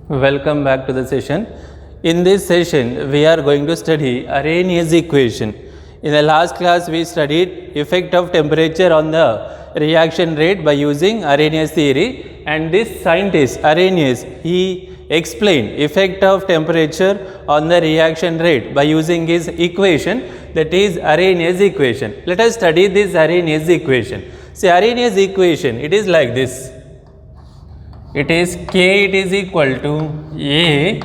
Welcome back to the session. In this session, we are going to study Arrhenius equation. In the last class, we studied effect of temperature on the reaction rate by using Arrhenius theory, and this scientist Arrhenius, he explained effect of temperature on the reaction rate by using his equation, that is Arrhenius equation. Let us study this Arrhenius equation. See, Arrhenius equation, it is like this. It is K, it is equal to A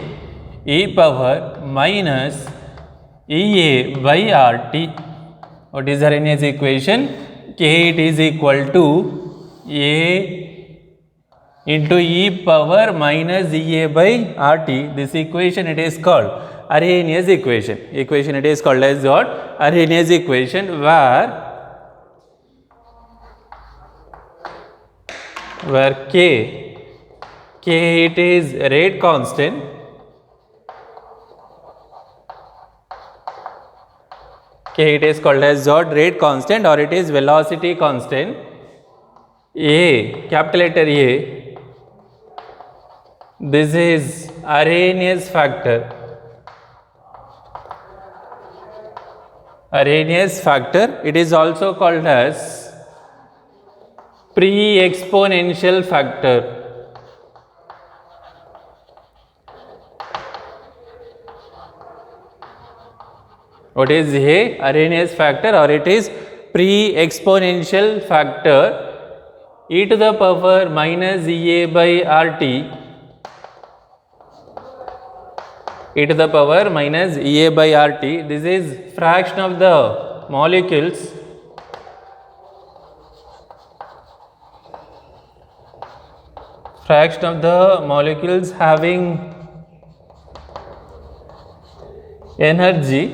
e power minus EA by RT. What is Arrhenius equation? K, it is equal to A into e power minus EA by RT. This equation, it is called Arrhenius equation. Equation, it is called as what? Arrhenius equation, where K it is rate constant, K it is called as what? Rate constant, or it is velocity constant. A, capital letter A, this is Arrhenius factor. Arrhenius factor, it is also called as pre-exponential factor. What is A? Arrhenius factor, or it is pre-exponential factor e to the power minus EA by RT, e to the power minus EA by RT. This is fraction of the molecules having energy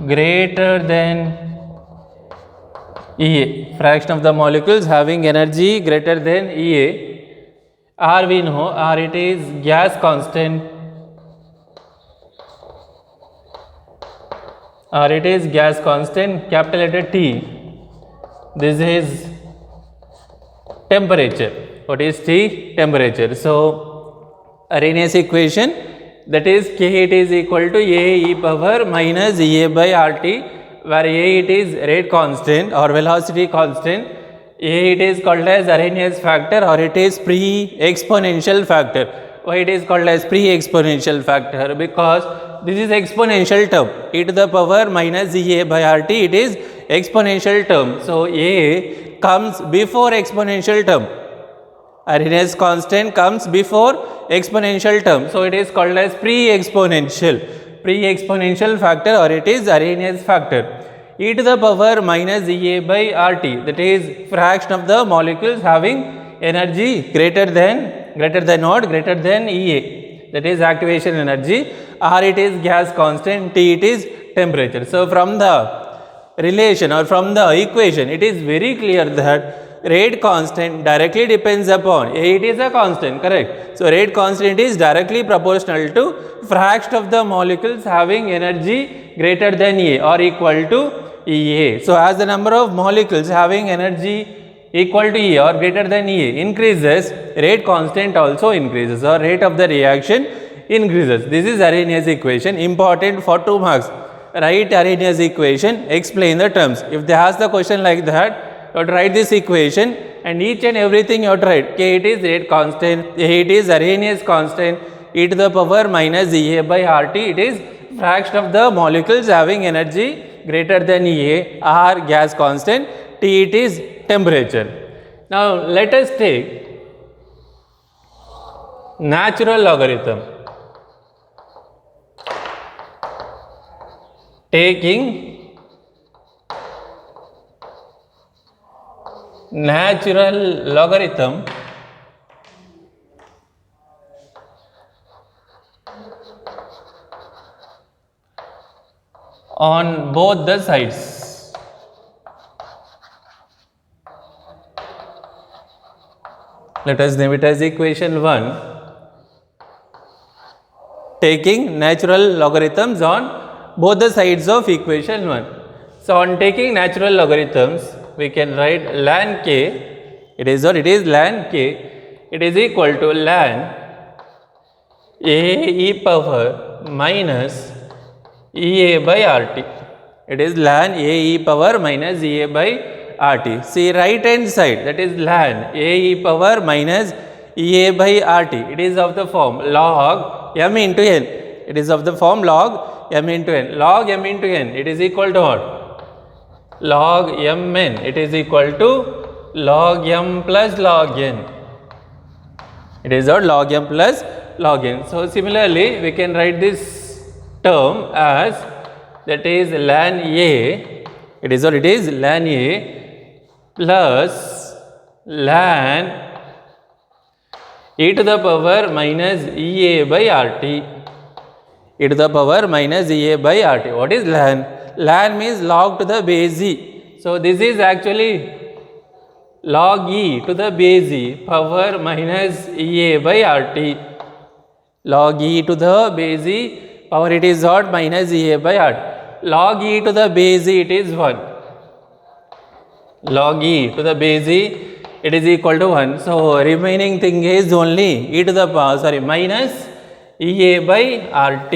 greater than EA, fraction of the molecules having energy greater than EA. R we know, R it is gas constant, R it is gas constant, capital letter T, this is temperature. What is T? Temperature. So, Arrhenius equation, that is K it is equal to A e power minus EA by RT, where A it is rate constant or velocity constant, A it is called as Arrhenius factor, or it is pre-exponential factor. Why it is called as pre-exponential factor? Because this is exponential term, e to the power minus EA by RT, it is exponential term. So, A comes before exponential term. Arrhenius constant comes before exponential term. So, it is called as pre-exponential factor, or it is Arrhenius factor. E to the power minus EA by RT, that is fraction of the molecules having energy greater than what? Greater than EA, that is activation energy. R it is gas constant, T it is temperature. So, from the relation or from the equation, it is very clear that rate constant directly depends upon A, it is a constant, correct. So, rate constant is directly proportional to fraction of the molecules having energy greater than A or equal to EA. So, as the number of molecules having energy equal to E or greater than EA increases, rate constant also increases, or rate of the reaction increases. This is Arrhenius equation, important for 2 marks. Write Arrhenius equation, explain the terms. If they ask the question like that, you have to write this equation, and each and everything you have to write. K it is rate constant, A it is Arrhenius constant, e to the power minus EA by RT, it is fraction of the molecules having energy greater than EA, R gas constant, T it is temperature. Now, let us take natural logarithm. Taking natural logarithm on both the sides. Let us name it as equation 1. Taking natural logarithms on both the sides of equation 1. So, on taking natural logarithms, we can write ln k It is what? It is ln k. It is equal to ln a e power minus Ea by RT. It is ln a e power minus Ea by RT. See right hand side, that is ln a e power minus Ea by RT. It is of the form log m into n. It is of the form log m into n. Log m into n, it is equal to what? Log mn. It is equal to log m plus log n. It is what? Log m plus log n. So similarly, we can write this term as, that is ln a. It is what? It is ln a plus ln e to the power minus Ea by RT. E to the power minus Ea by RT. What is ln? Ln means log to the base e. So this is actually log e to the base e power minus Ea by RT. Log e to the base e power, it is what? Minus Ea by RT. Log e to the base e, it is 1. Log e to the base e, it is equal to 1. So remaining thing is only e to the power, minus Ea by RT,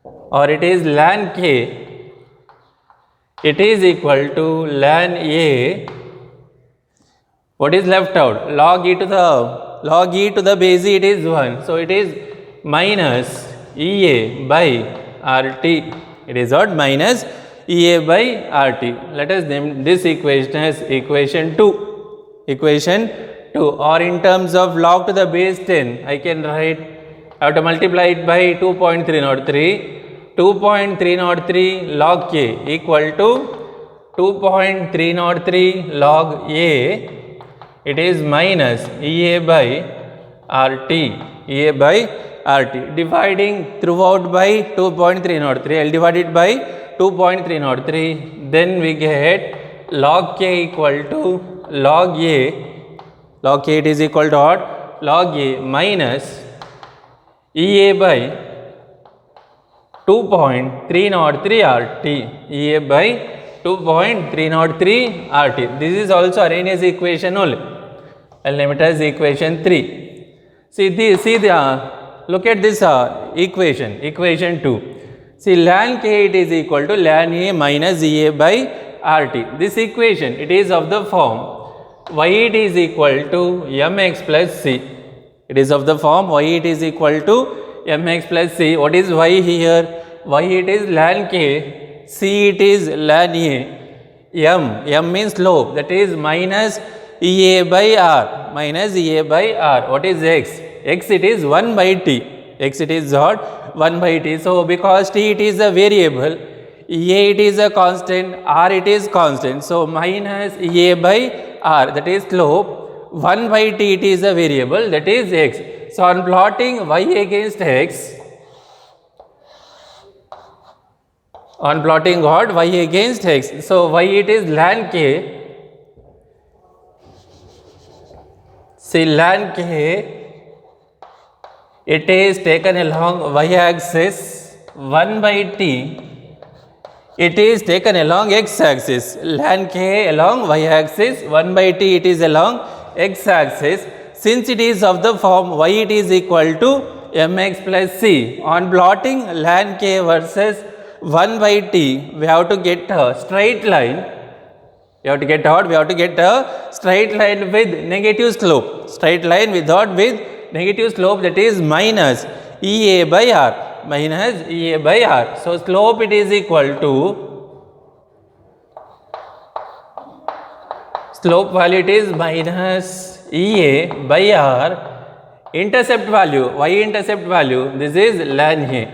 or it is ln k. It is equal to ln a. What is left out? Log e to the base e, it is 1. So it is minus Ea by RT. It is what? Minus Ea by RT. Let us name this equation as equation 2. Equation 2, or in terms of log to the base 10, I can write, I have to multiply it by 2.303. 2.303 log k equal to 2.303 log a. It is minus Ea by RT. Ea by RT. Dividing throughout by 2.303. I will divide it by 2.303. Then we get log k equal to log a. Log k, it is equal to what? Log a minus Ea by 2.303 RT. Ea by 2.303 RT. This is also Arrhenius equation only. I will name it as equation 3. Look at this equation, equation 2. See, ln k, it is equal to ln a minus Ea by RT. This equation, it is of the form y it is equal to mx plus c. It is of the form y it is equal to mx plus c. What is y here? Y it is ln k, c it is ln a, m means slope, that is minus Ea by r, minus Ea by r. What is x? X it is 1 by t. X it is what? 1 by t. So because t it is a variable, A it is a constant, r it is constant. So minus A by r, that is slope. 1 by t, it is a variable, that is x. So on plotting y against x, on plotting what? Y against x. So y it is ln k. See, ln k, it is taken along y axis 1 by t. It is taken along x axis. Ln k along y axis, 1 by t, it is along x axis. Since it is of the form y it is equal to mx plus c, on plotting ln k versus 1 by t, we have to get a straight line. We have to get what? We have to get a straight line with negative slope. Straight line with negative slope, that is minus Ea by r. Minus Ea by r. So slope it is equal to, slope value it is minus Ea by r. Intercept value, y-intercept value, this is ln a.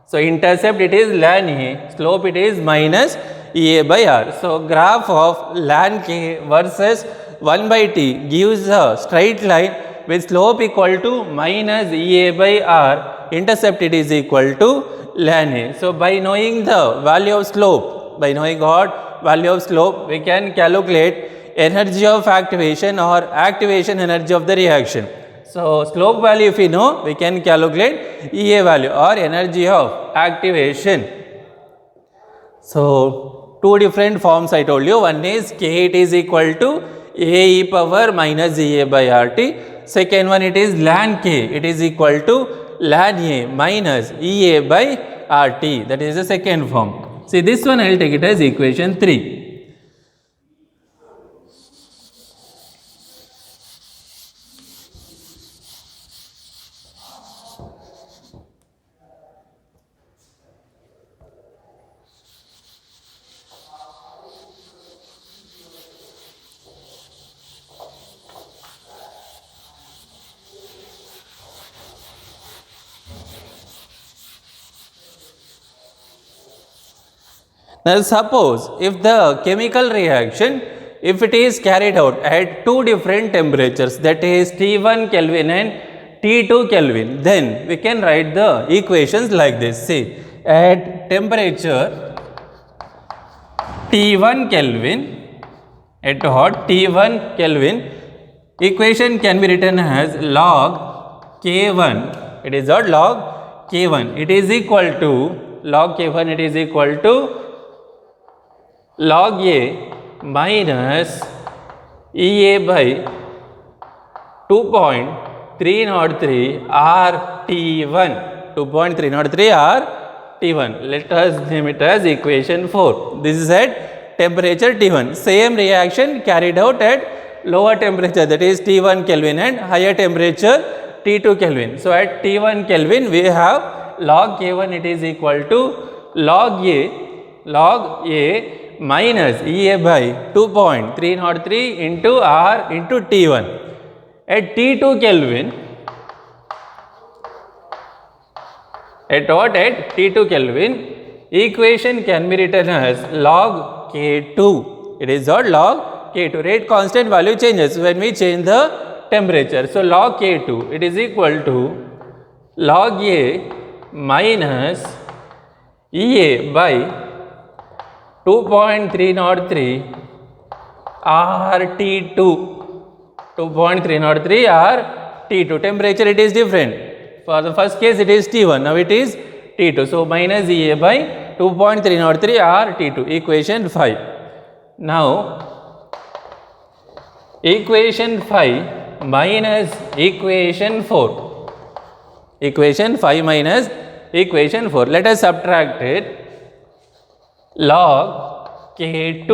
So intercept it is ln a, slope it is minus Ea by r. So graph of ln k versus 1 by t gives a straight line with slope equal to minus Ea by r. Intercept it is equal to ln a. So by knowing the value of slope, by knowing what? Value of slope, we can calculate energy of activation or activation energy of the reaction. So slope value if we know, we can calculate Ea value or energy of activation. So two different forms I told you. One is k it is equal to A e power minus EA by RT. Second one, it is ln K, it is equal to ln A minus EA by RT. That is the second form. See, this one I will take it as equation 3. Now, suppose if the chemical reaction, if it is carried out at two different temperatures, that is T1 Kelvin and T2 Kelvin, then we can write the equations like this. See, at temperature T1 Kelvin, at what? T1 Kelvin, equation can be written as log K1, it is what? Log K1, it is equal to, log K1 it is equal to log A minus EA by 2.303 RT1, 2.303 RT1. Let us name it as equation 4. This is at temperature T1. Same reaction carried out at lower temperature, that is T1 Kelvin, and higher temperature T2 Kelvin. So, at T1 Kelvin we have log K1 it is equal to log A minus EA by 2.303 into R into T1. At T2 Kelvin, at what? At T2 Kelvin, equation can be written as log K2. It is what? Log K2. Rate constant value changes when we change the temperature. So, log K2 it is equal to log A minus EA by 2.303 RT2, 2.303 RT2. Temperature it is different. For the first case it is T1, now it is T2. So, minus EA by 2.303 RT2, equation 5. Now, equation 5 minus equation 4. Equation 5 minus equation 4. Let us subtract it. Log K2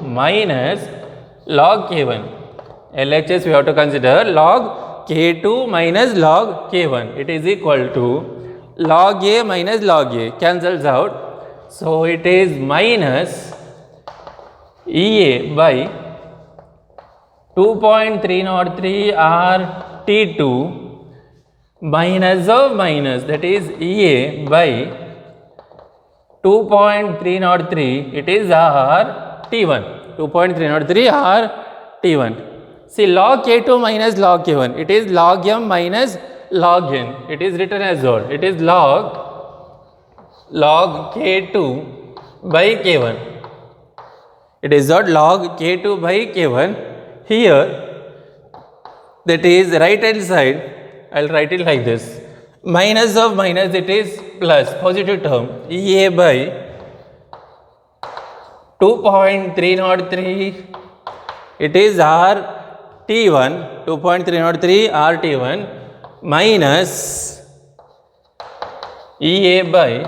minus log K1. LHS we have to consider log K2 minus log K1. It is equal to log A minus log A, cancels out. So, it is minus EA by 2.303 RT2 minus of minus, that is EA by 2.303, it is RT1, 2.303 RT1. See, log K2 minus log K1, it is log M minus log N. It is written as what? It is log K2 by K1. It is what? Log K2 by K1. Here, that is right hand side, I will write it like this. Minus of minus, it is plus, positive term, EA by 2.303, it is RT1, 2.303 RT1 minus EA by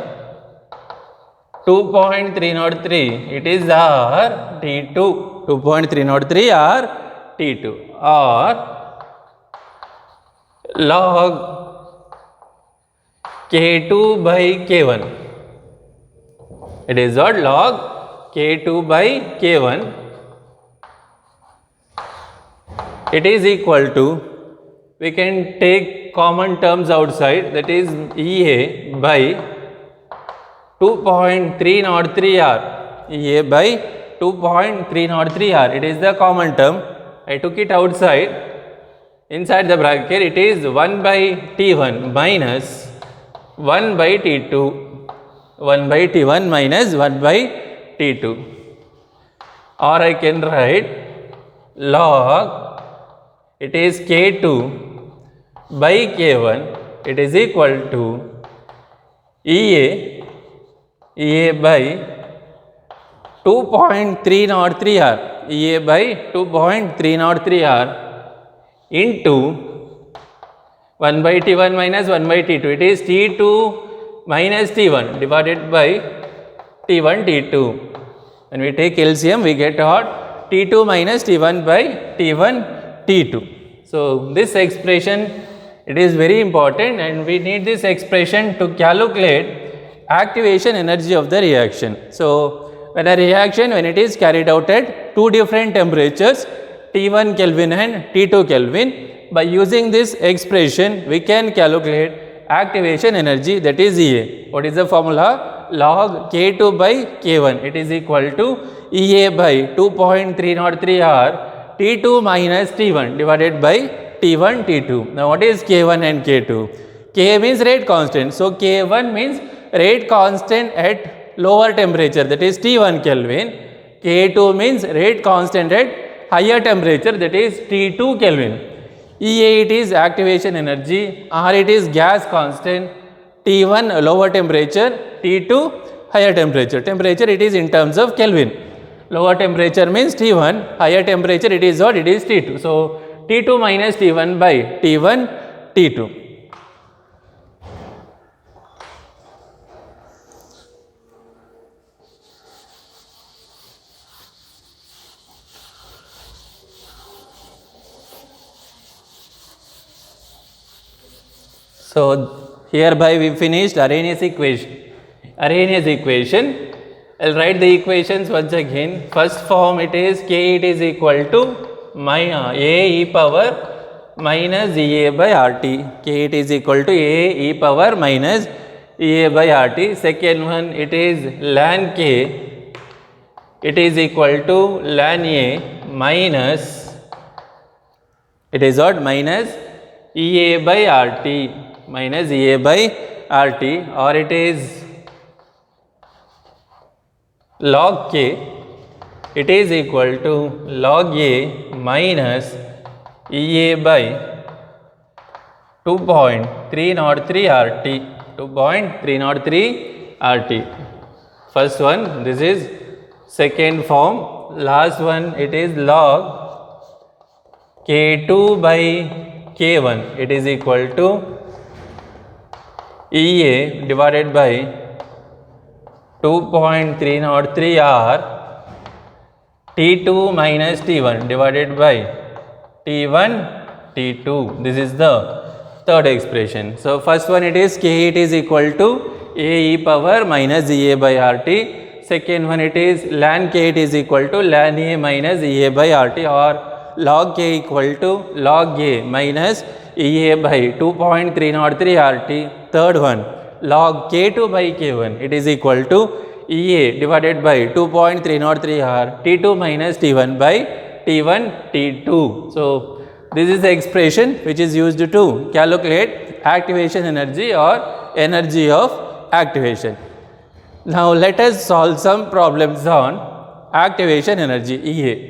2.303, it is RT2, 2.303 RT2, or log K2 by K1. It is what? Log K2 by K1. It is equal to, we can take common terms outside, that is EA by 2.303 R. EA by 2.303 R. It is the common term. I took it outside. Inside the bracket, it is 1 by T1 minus 1 by T2, 1 by T1 minus 1 by T2, or I can write log, it is K2 by K1, it is equal to EA by 2.303 R. EA by 2.303 R into 1 by T1 minus 1 by T2. It is T2 minus T1 divided by T1 T2. When we take LCM, we get what? T2 minus T1 by T1 T2. So this expression, it is very important, and we need this expression to calculate activation energy of the reaction. So when a reaction, when it is carried out at two different temperatures, T1 Kelvin and T2 Kelvin, by using this expression we can calculate activation energy, that is EA. What is the formula? Log K2 by K1, it is equal to EA by 2.303 R T2 minus T1 divided by T1 T2. Now what is K1 and K2? K means rate constant. So K1 means rate constant at lower temperature, that is T1 Kelvin. K2 means rate constant at higher temperature, that is T2 Kelvin. EA, it is activation energy, R it is gas constant, T1 lower temperature, T2 higher temperature. Temperature it is in terms of Kelvin. Lower temperature means T1, higher temperature it is what? It is T2. So T2 minus T1 by T1 T2. So hereby we finished Arrhenius equation. Arrhenius equation, I'll write the equations once again. First form it is K, it is equal to A e power minus EA by RT. K, it is equal to A e power minus EA by RT. Second one it is ln K, it is equal to ln A minus, it is what? Minus EA by RT. Minus EA by RT, or it is log K, it is equal to log A minus EA by 2.303 RT. 2.303 RT. First one, this is second form. Last one, it is log K2 by K1, it is equal to EA divided by 2.303 R T2 minus T1 divided by T1 T2. This is the third expression. So first one it is K, it is equal to A e power minus EA by RT. Second one it is ln K, it is equal to ln A minus EA by RT, or log K equal to log A minus EA by 2.303 RT. Third one, log K2 by K1, it is equal to EA divided by 2.303 R T2 minus T1 by T1 T2. So this is the expression which is used to calculate activation energy or energy of activation. Now let us solve some problems on activation energy EA.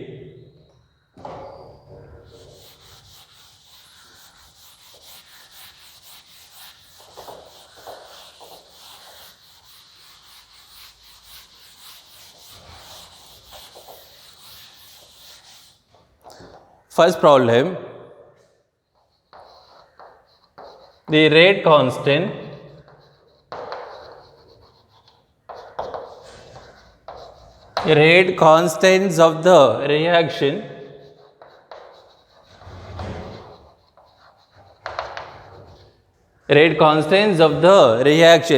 First problem, the rate constant constants of the reaction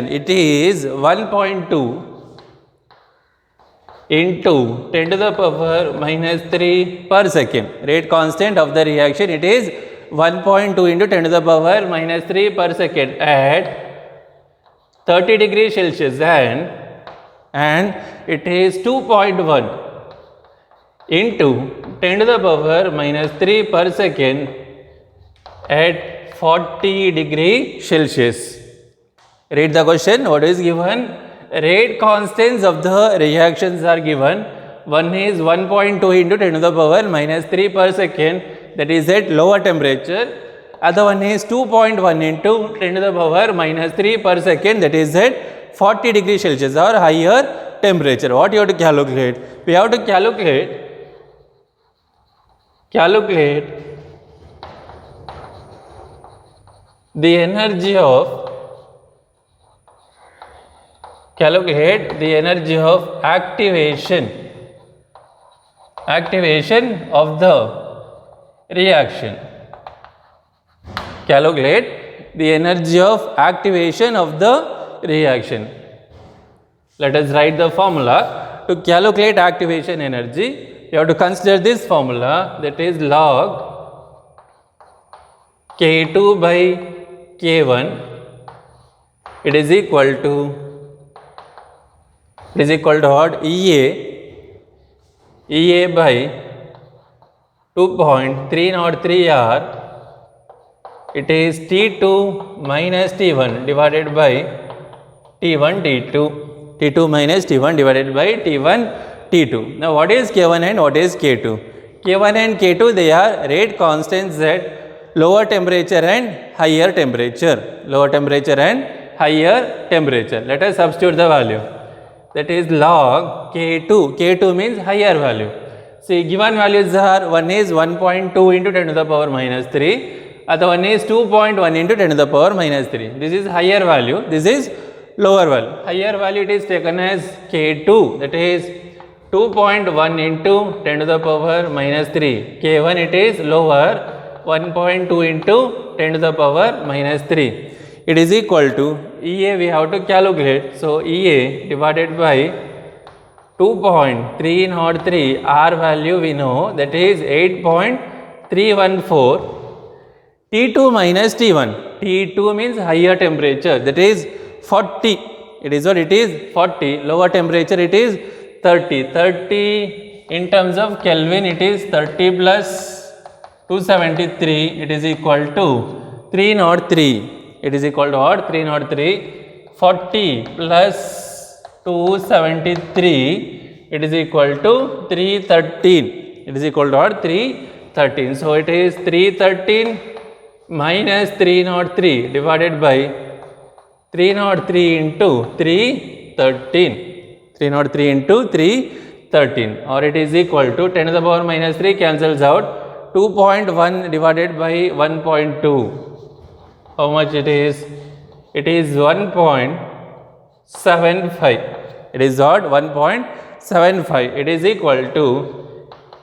it is 1.2 into 10 to the power minus 3 per second. Rate constant of the reaction, it is 1.2 into 10 to the power minus 3 per second at 30 degrees Celsius, and it is 2.1 into 10 to the power minus 3 per second at 40 degrees Celsius. Read the question. What is given? Rate constants of the reactions are given. One is 1.2 into 10 to the power minus 3 per second, that is at lower temperature. Other one is 2.1 into 10 to the power minus 3 per second, that is at 40 degrees Celsius or higher temperature. What you have to calculate? We have to calculate calculate the energy of activation of the reaction. Calculate the energy of activation of the reaction. Let us write the formula. To calculate activation energy, you have to consider this formula, that is log K2 by K1. It is equal to what? EA by 2.303 R. It is T2 minus T1 divided by T1 T2. T2 minus T1 divided by T1 T2. Now what is K1 and what is K2? K1 and K2, they are rate constants at lower temperature and higher temperature. Let us substitute the value. That is log K2. K2 means higher value. See, given values are, one is 1.2 into 10 to the power minus 3. Other one is 2.1 into 10 to the power minus 3. This is higher value. This is lower value. Higher value it is taken as K2, that is 2.1 into 10 to the power minus 3. K1 it is lower, 1.2 into 10 to the power minus 3. It is equal to EA we have to calculate. So EA divided by 2.303 R value we know, that is 8.314. T2 minus T1. T2 means higher temperature, that is 40. It is what? It is 40. Lower temperature it is 30. 30 in terms of Kelvin it is 30 plus 273. It is equal to 303. It is equal to what? 303. 40 plus 273. It is equal to 313. It is equal to what? 313. So it is 313 minus 303 divided by 303 into 313. 303 into 313, or it is equal to 10 to the power minus 3 cancels out. 2.1 divided by 1.2. How much it is? It is 1.75. It is what? 1.75. It is equal to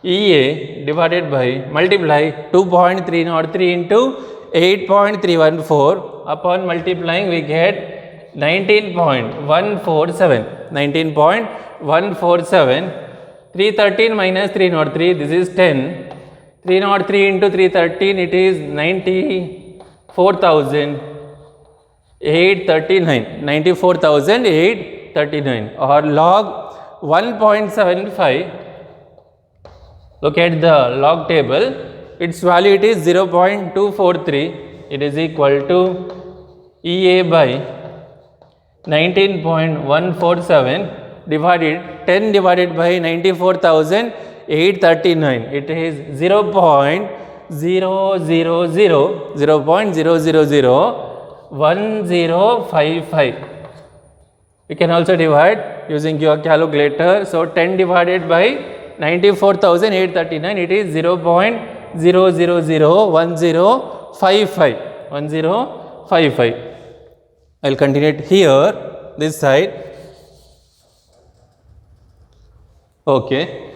EA divided by, multiply 2.303 into 8.314. Upon multiplying we get 19.147. 19.147. 313 minus 303, this is 10. 303 into 313, it is 94,839. 94,839, or log 1.75. Look at the log table. Its value it is 0.243. It is equal to EA by 19.147 divided 10 divided by 94,839. It is 0.0001055. You can also divide using your calculator. So 10 divided by 94,839, it is 0.0001055. 1055. I will continue it here, this side. Okay.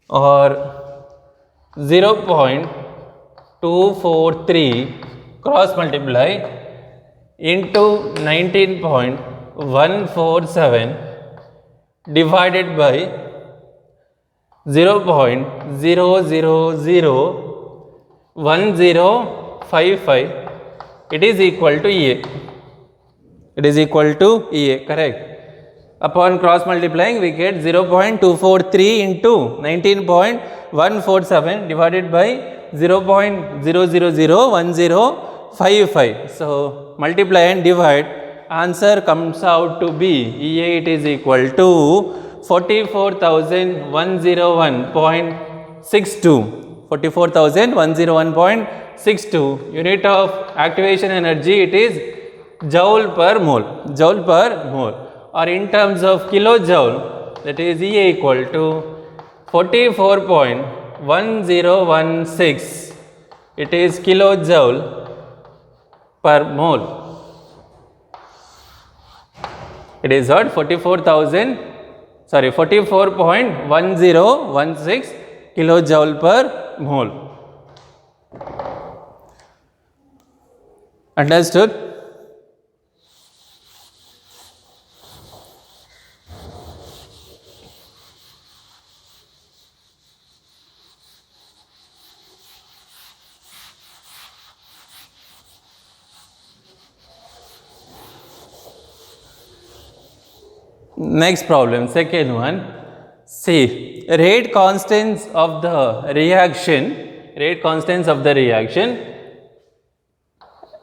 Or 0.243 cross multiply into 19.147 divided by 0.0001055. It is equal to EA. It is equal to EA, correct. Upon cross multiplying we get 0.243 into 19.147 divided by 0.0001055. So multiply and divide, answer comes out to be EA, it is equal to 44,101.62. 44,101.62. Unit of activation energy, it is joule per mole. Joule per mole. or in terms of kilojoule, that is EA equal to 44.1016. It is kilojoule per mole. It is what? 44.1016 kilojoule per mole. Understood? Next problem, second one. See, rate constants of the reaction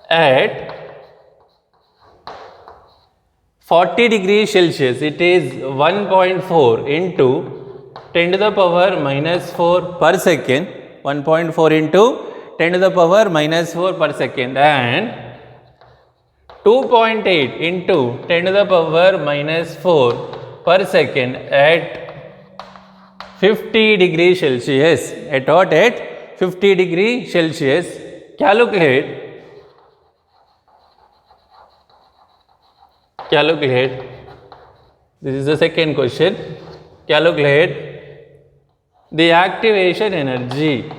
at 40 degrees Celsius, it is 1.4 into 10 to the power minus 4 per second, 1.4 into 10 to the power minus 4 per second, and 2.8 into 10 to the power minus 4 per second at 50 degrees Celsius. At what? At 50 degrees Celsius. Calculate. This is the second question. Calculate the activation energy.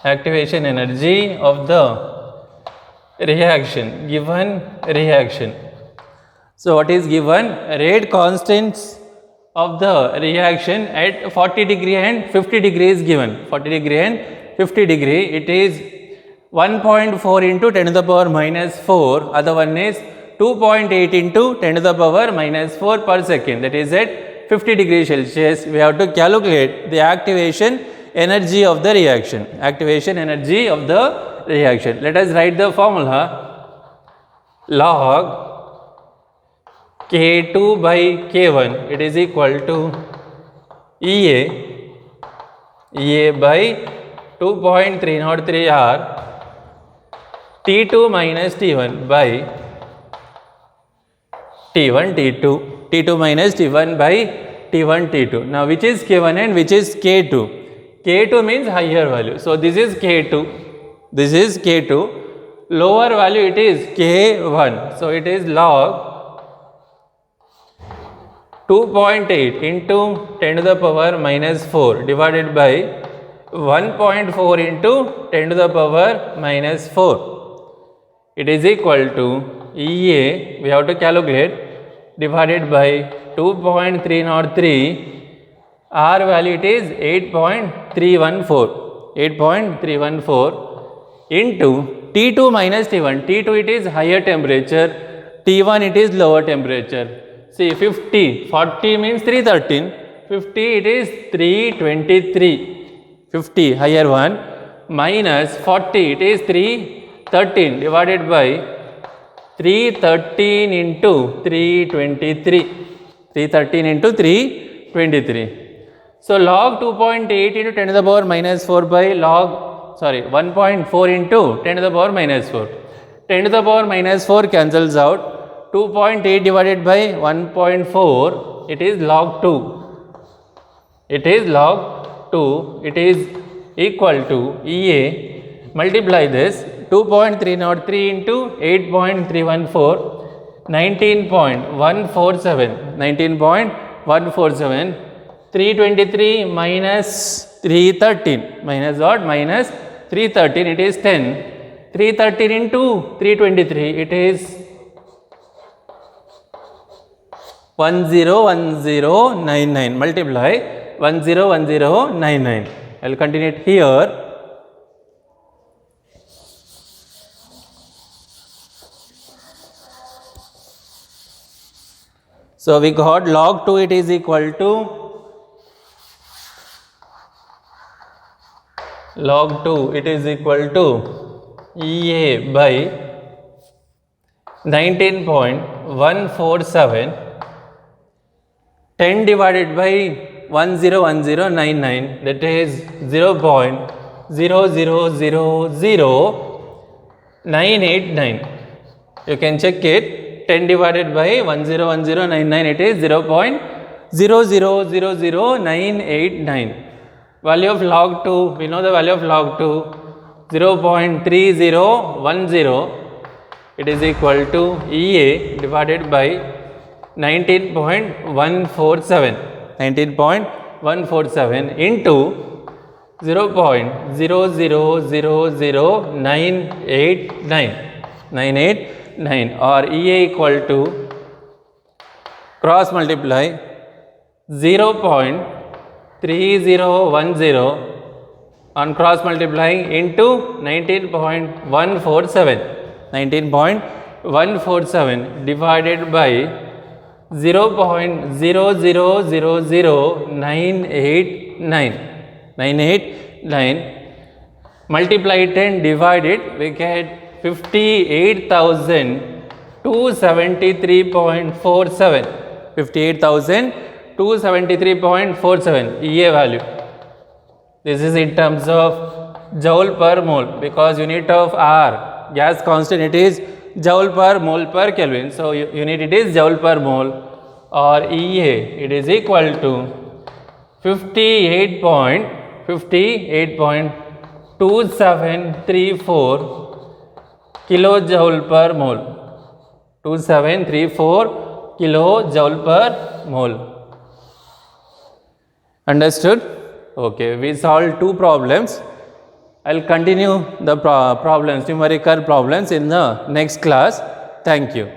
Activation energy of the reaction, given reaction. So, what is given? Rate constants of the reaction at 40 degree and 50 degree is given. 40 degree and 50 degree, it is 1.4 into 10 to the power minus 4. Other one is 2.8 into 10 to the power minus 4 per second. That is at 50 degrees Celsius. We have to calculate the activation energy of the reaction. Activation energy of the reaction. Let us write the formula. Log K2 by K1, it is equal to EA by 2.303 R T2 minus T1 by T1 T2, T2 minus T1 by T1 T2. Now, which is K1 and which is K2? K2 means higher value. So, this is K2, this is K2, lower value it is K1. So, it is log 2.8 into 10 to the power minus 4 divided by 1.4 into 10 to the power minus 4. It is equal to EA, we have to calculate, divided by 2.303. R value it is 8.314 into T2 minus T1. T2 it is higher temperature, T1 it is lower temperature. See 50, 40 means 313, 50 it is 323, 50 higher one, minus 40 it is 313 divided by 313 into 323, 313 into 323. So, log 2.8 into 10 to the power minus 4 by 1.4 into 10 to the power minus 4. 10 to the power minus 4 cancels out. 2.8 divided by 1.4, it is log 2. It is log 2. It is equal to EA. Multiply this 2.303 into 8.314, 19.147. 323 minus 313, minus what? Minus 313, it is 10. 313 into 323, it is 101099. Multiply 101099. I will continue it here. So, we got log 2, it is equal to log 2, it is equal to EA by 19.147, 10 divided by 101099, that is 0.0000989. You can check it. 10 divided by 101099, it is 0.0000989. Value of log 2, we know the value of log 2, 0.3010. It is equal to EA divided by 19.147. 19.147 into 0.0000989 or EA equal to cross multiply 0.3010 on cross multiplying into 19.147. 19.147 divided by 0.0000989 multiply 10, divide it, we get 58,273.47. 58,273.47 EA value. This is in terms of joule per mole, because unit of R, gas constant, it is joule per mole per Kelvin. So unit it is joule per mole, or EA it is equal to 58.2734 kilojoule per mole. 2734 kilojoule per mole. Understood? Okay, we solved 2 problems. I will continue the problems, numerical problems in the next class. Thank you.